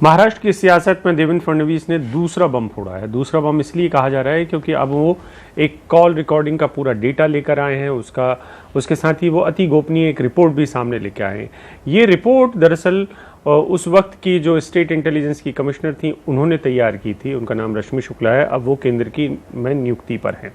महाराष्ट्र की सियासत में देवेंद्र फडणवीस ने दूसरा बम फोड़ा है। दूसरा बम इसलिए कहा जा रहा है क्योंकि अब वो एक कॉल रिकॉर्डिंग का पूरा डेटा लेकर आए हैं। उसके साथ ही वो अति गोपनीय एक रिपोर्ट भी सामने लेकर आए हैं। ये रिपोर्ट दरअसल उस वक्त की जो स्टेट इंटेलिजेंस की कमिश्नर थी उन्होंने तैयार की थी। उनका नाम रश्मि शुक्ला है। अब वो केंद्र की में नियुक्ति पर हैं।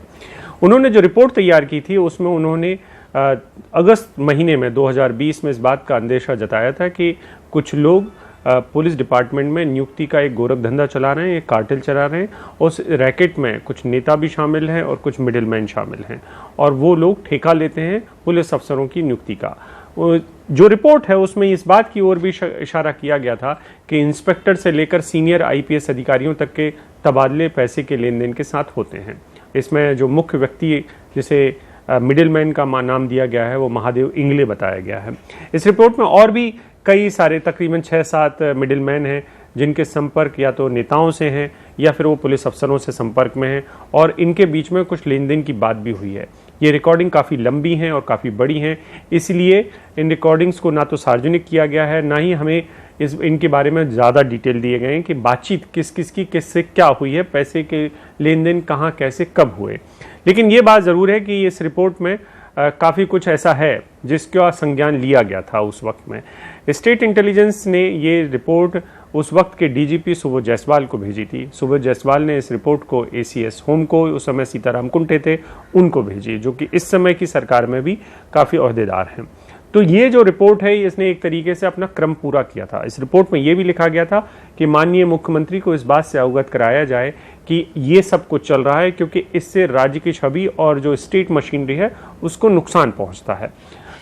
उन्होंने जो रिपोर्ट तैयार की थी उसमें उन्होंने अगस्त महीने में 2020 में इस बात का अंदेशा जताया था कि कुछ लोग पुलिस डिपार्टमेंट में नियुक्ति का एक गोरख धंधा चला रहे हैं, एक कार्टेल चला रहे हैं। उस रैकेट में कुछ नेता भी शामिल हैं और कुछ मिडिलमैन शामिल हैं और वो लोग ठेका लेते हैं पुलिस अफसरों की नियुक्ति का। जो रिपोर्ट है उसमें इस बात की ओर भी इशारा किया गया था कि इंस्पेक्टर से लेकर सीनियर आईपीएस अधिकारियों तक के तबादले पैसे के लेन देन के साथ होते हैं। इसमें जो मुख्य व्यक्ति जिसे मिडिलमैन का नाम दिया गया है वो महादेव इंगले बताया गया है। इस रिपोर्ट में और भी कई सारे तकरीबन 6-7 मिडिलमैन हैं जिनके संपर्क या तो नेताओं से हैं या फिर वो पुलिस अफसरों से संपर्क में हैं और इनके बीच में कुछ लेन देन की बात भी हुई है। ये रिकॉर्डिंग काफ़ी लंबी हैं और काफ़ी बड़ी हैं, इसलिए इन रिकॉर्डिंग्स को ना तो सार्वजनिक किया गया है, ना ही हमें इनके बारे में ज़्यादा डिटेल दिए गए हैं कि बातचीत किस किस की किससे क्या हुई है, पैसे के लेन देन कहाँ कैसे कब हुए। लेकिन ये बात ज़रूर है कि इस रिपोर्ट में काफ़ी कुछ ऐसा है जिसका संज्ञान लिया गया था उस वक्त में। स्टेट इंटेलिजेंस ने ये रिपोर्ट उस वक्त के डीजीपी सुबोध जायसवाल को भेजी थी। सुबोध जायसवाल ने इस रिपोर्ट को एसीएस होम को, उस समय सीताराम कुंटे थे, उनको भेजी, जो कि इस समय की सरकार में भी काफ़ी ओहदेदार हैं। तो ये जो रिपोर्ट है इसने एक तरीके से अपना क्रम पूरा किया था। इस रिपोर्ट में ये भी लिखा गया था कि माननीय मुख्यमंत्री को इस बात से अवगत कराया जाए कि ये सब कुछ चल रहा है क्योंकि इससे राज्य की छवि और जो स्टेट मशीनरी है उसको नुकसान पहुंचता है।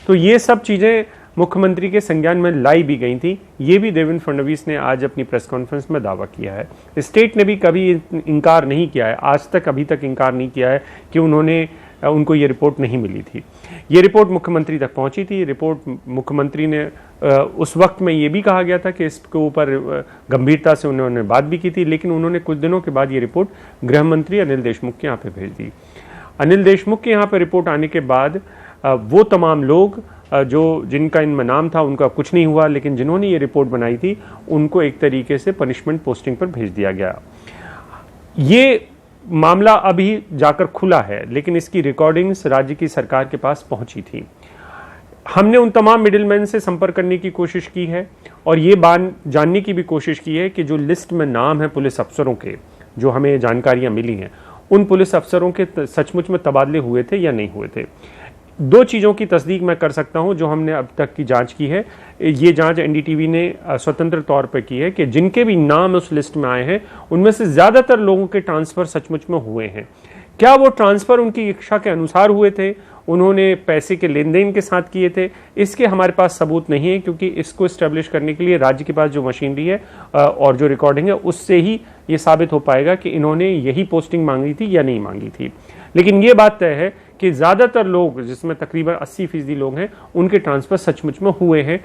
तो ये सब चीज़ें मुख्यमंत्री के संज्ञान में लाई भी गई थी। ये भी देवेंद्र फडणवीस ने आज अपनी प्रेस कॉन्फ्रेंस में दावा किया है। स्टेट ने भी कभी इनकार नहीं किया है, आज तक अभी तक इनकार नहीं किया है कि उनको ये रिपोर्ट नहीं मिली थी। ये रिपोर्ट मुख्यमंत्री तक पहुंची थी। रिपोर्ट मुख्यमंत्री ने उस वक्त में ये भी कहा गया था कि इसके ऊपर गंभीरता से उन्होंने बात भी की थी, लेकिन उन्होंने कुछ दिनों के बाद ये रिपोर्ट गृह मंत्री अनिल देशमुख के यहाँ पे भेज दी। अनिल देशमुख के यहाँ पे रिपोर्ट आने के बाद वो तमाम लोग जिनका इनमें नाम था उनका कुछ नहीं हुआ, लेकिन जिन्होंने ये रिपोर्ट बनाई थी उनको एक तरीके से पनिशमेंट पोस्टिंग पर भेज दिया गया। ये मामला अभी जाकर खुला है, लेकिन इसकी रिकॉर्डिंग्स राज्य की सरकार के पास पहुंची थी। हमने उन तमाम मिडिलमैन से संपर्क करने की कोशिश की है और ये बात जानने की भी कोशिश की है कि जो लिस्ट में नाम है पुलिस अफसरों के, जो हमें जानकारियां मिली हैं, उन पुलिस अफसरों के सचमुच में तबादले हुए थे या नहीं हुए थे। दो चीज़ों की तस्दीक मैं कर सकता हूं जो हमने अब तक की जांच की है। ये जांच एनडीटीवी ने स्वतंत्र तौर पर की है कि जिनके भी नाम उस लिस्ट में आए हैं उनमें से ज़्यादातर लोगों के ट्रांसफ़र सचमुच में हुए हैं। क्या वो ट्रांसफ़र उनकी इच्छा के अनुसार हुए थे, उन्होंने पैसे के लेन देन के साथ किए थे, इसके हमारे पास सबूत नहीं है, क्योंकि इसको इस्टेब्लिश करने के लिए राज्य के पास जो मशीनरी है और जो रिकॉर्डिंग है उससे ही ये साबित हो पाएगा कि इन्होंने यही पोस्टिंग मांगी थी या नहीं मांगी थी। लेकिन ये बात तय है कि ज़्यादातर लोग, जिसमें तकरीबन 80% लोग हैं, उनके ट्रांसफ़र सचमुच में हुए हैं।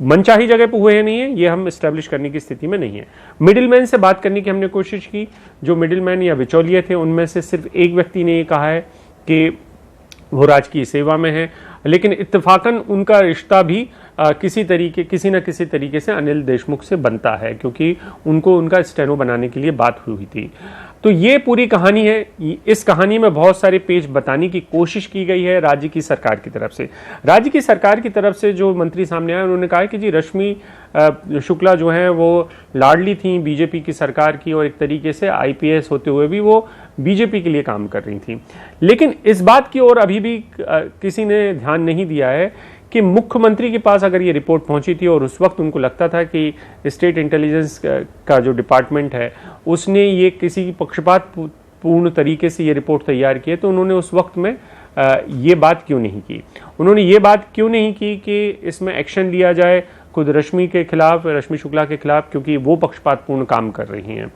मनचाही जगह पर हुए हैं नहीं है, ये हम इस्टेब्लिश करने की स्थिति में नहीं है। मिडिलमैन से बात करने की हमने कोशिश की। जो मिडिलमैन या बिचौलिए थे उनमें से सिर्फ एक व्यक्ति ने ये कहा है कि वो राजकीय सेवा में है, लेकिन इत्तेफाकन उनका रिश्ता भी किसी न किसी तरीके से अनिल देशमुख से बनता है, क्योंकि उनको उनका स्टेनो बनाने के लिए बात हुई थी। तो ये पूरी कहानी है। इस कहानी में बहुत सारे पेज बताने की कोशिश की गई है राज्य की सरकार की तरफ से। राज्य की सरकार की तरफ से जो मंत्री सामने आए उन्होंने कहा कि जी रश्मि शुक्ला जो है वो लाडली थी बीजेपी की सरकार की और एक तरीके से आईपीएस होते हुए भी वो बीजेपी के लिए काम कर रही थी। लेकिन इस बात की ओर अभी भी किसी ने ध्यान नहीं दिया है कि मुख्यमंत्री के पास अगर ये रिपोर्ट पहुंची थी और उस वक्त उनको लगता था कि स्टेट इंटेलिजेंस का जो डिपार्टमेंट है उसने ये किसी पक्षपात पूर्ण तरीके से ये रिपोर्ट तैयार की है, तो उन्होंने उस वक्त में ये बात क्यों नहीं की। उन्होंने ये बात क्यों नहीं की कि इसमें एक्शन लिया जाए खुद रश्मि शुक्ला के खिलाफ, क्योंकि वो पक्षपातपूर्ण काम कर रही हैं।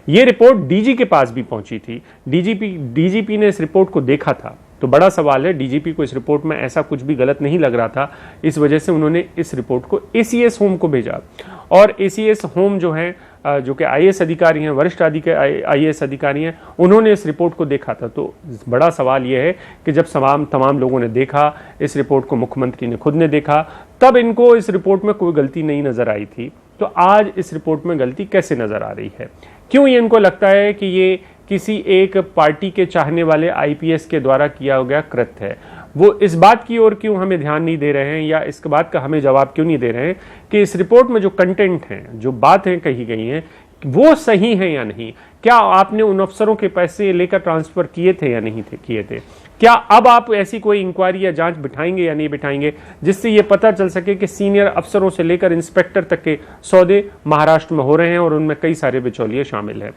ये रिपोर्ट डीजी के पास भी पहुंची थी। डीजीपी ने इस रिपोर्ट को देखा था। तो बड़ा सवाल है, डीजीपी को इस रिपोर्ट में ऐसा कुछ भी गलत नहीं लग रहा था, इस वजह से उन्होंने इस रिपोर्ट को एसीएस होम को भेजा। और एसीएस होम जो है, जो कि आईएएस अधिकारी हैं, वरिष्ठ आईएएस अधिकारी हैं, उन्होंने इस रिपोर्ट को देखा था। तो बड़ा सवाल यह है कि जब तमाम लोगों ने देखा इस रिपोर्ट को, मुख्यमंत्री ने खुद ने देखा, तब इनको इस रिपोर्ट में कोई गलती नहीं नजर आई थी। तो आज इस रिपोर्ट में गलती कैसे नजर आ रही है? क्यों ये इनको लगता है कि ये किसी एक पार्टी के चाहने वाले आईपीएस के द्वारा किया गया कृत्य है? वो इस बात की ओर क्यों हमें ध्यान नहीं दे रहे हैं या इस बात का हमें जवाब क्यों नहीं दे रहे हैं कि इस रिपोर्ट में जो कंटेंट हैं, जो बातें कही गई हैं, वो सही है या नहीं? क्या आपने उन अफसरों के पैसे लेकर ट्रांसफर किए थे या नहीं किए थे? क्या अब आप ऐसी कोई इंक्वायरी या जांच बिठाएंगे या नहीं बिठाएंगे जिससे ये पता चल सके कि सीनियर अफसरों से लेकर इंस्पेक्टर तक के सौदे महाराष्ट्र में हो रहे हैं और उनमें कई सारे बिचौलिए शामिल हैं?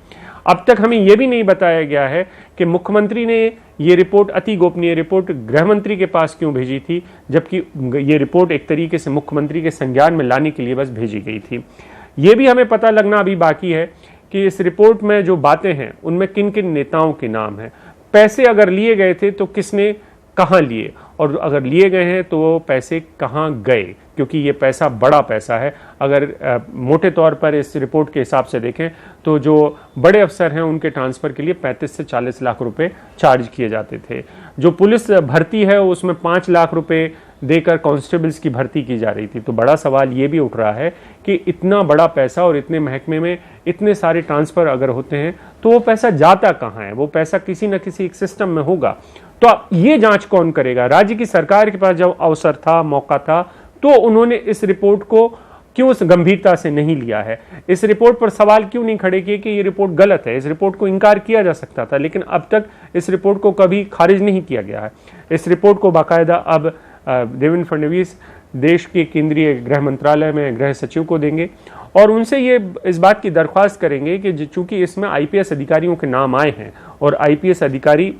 अब तक हमें यह भी नहीं बताया गया है कि मुख्यमंत्री ने ये रिपोर्ट, अति गोपनीय रिपोर्ट, गृह मंत्री के पास क्यों भेजी थी, जबकि ये रिपोर्ट एक तरीके से मुख्यमंत्री के संज्ञान में लाने के लिए बस भेजी गई थी। ये भी हमें पता लगना अभी बाकी है कि इस रिपोर्ट में जो बातें हैं उनमें किन किन नेताओं के नाम हैं। पैसे अगर लिए गए थे तो किसने कहां लिए, और अगर लिए गए हैं तो वो पैसे कहां गए, क्योंकि ये पैसा बड़ा पैसा है। अगर मोटे तौर पर इस रिपोर्ट के हिसाब से देखें तो जो बड़े अफसर हैं उनके ट्रांसफर के लिए 35 से 40 लाख रुपए चार्ज किए जाते थे। जो पुलिस भर्ती है उसमें 5 लाख रुपए देकर कांस्टेबल्स की भर्ती की जा रही थी। तो बड़ा सवाल ये भी उठ रहा है कि इतना बड़ा पैसा और इतने महकमे में इतने सारे ट्रांसफर अगर होते हैं तो वो पैसा जाता कहाँ है? वो पैसा किसी न किसी एक सिस्टम में होगा। तो ये जांच कौन करेगा? राज्य की सरकार के पास जब अवसर था, मौका था, तो उन्होंने इस रिपोर्ट को क्यों गंभीरता से नहीं लिया है? इस रिपोर्ट पर सवाल क्यों नहीं खड़े किए कि ये रिपोर्ट गलत है? इस रिपोर्ट को इनकार किया जा सकता था, लेकिन अब तक इस रिपोर्ट को कभी खारिज नहीं किया गया है। इस रिपोर्ट को बाकायदा अब देवेंद्र फडणवीस देश के केंद्रीय गृह मंत्रालय में गृह सचिव को देंगे और उनसे ये इस बात की दरख्वास्त करेंगे कि चूंकि इसमें आईपीएस अधिकारियों के नाम आए हैं और आईपीएस अधिकारी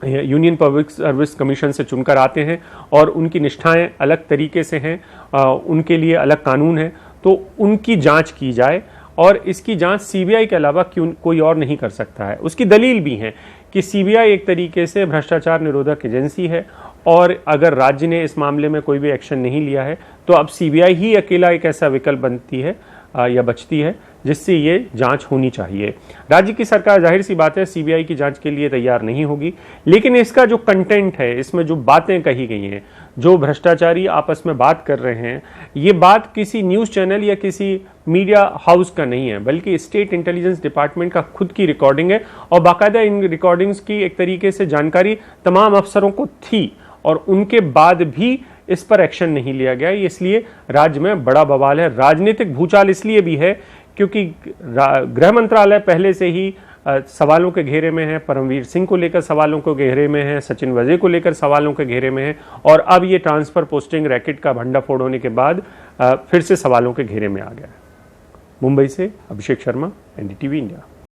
यूनियन पब्लिक सर्विस कमीशन से चुनकर आते हैं और उनकी निष्ठाएं अलग तरीके से हैं, उनके लिए अलग कानून है, तो उनकी जांच की जाए। और इसकी जांच सीबीआई के अलावा क्यों कोई और नहीं कर सकता है। उसकी दलील भी है कि सीबीआई एक तरीके से भ्रष्टाचार निरोधक एजेंसी है और अगर राज्य ने इस मामले में कोई भी एक्शन नहीं लिया है तो अब सीबीआई ही अकेला एक ऐसा विकल्प बनती है या बचती है जिससे ये जांच होनी चाहिए। राज्य की सरकार जाहिर सी बात है सीबीआई की जांच के लिए तैयार नहीं होगी, लेकिन इसका जो कंटेंट है, इसमें जो बातें कही गई हैं, जो भ्रष्टाचारी आपस में बात कर रहे हैं, ये बात किसी न्यूज़ चैनल या किसी मीडिया हाउस का नहीं है, बल्कि स्टेट इंटेलिजेंस डिपार्टमेंट का खुद की रिकॉर्डिंग है और बाकायदा इन रिकॉर्डिंग्स की एक तरीके से जानकारी तमाम अफसरों को थी और उनके बाद भी इस पर एक्शन नहीं लिया गया। इसलिए राज्य में बड़ा बवाल है। राजनीतिक भूचाल इसलिए भी है क्योंकि गृह मंत्रालय पहले से ही सवालों के घेरे में है, परमवीर सिंह को लेकर सवालों के घेरे में है, सचिन वजे को लेकर सवालों के घेरे में है और अब ये ट्रांसफर पोस्टिंग रैकेट का भंडाफोड़ होने के बाद फिर से सवालों के घेरे में आ गया है। मुंबई से अभिषेक शर्मा, एनडीटीवी इंडिया।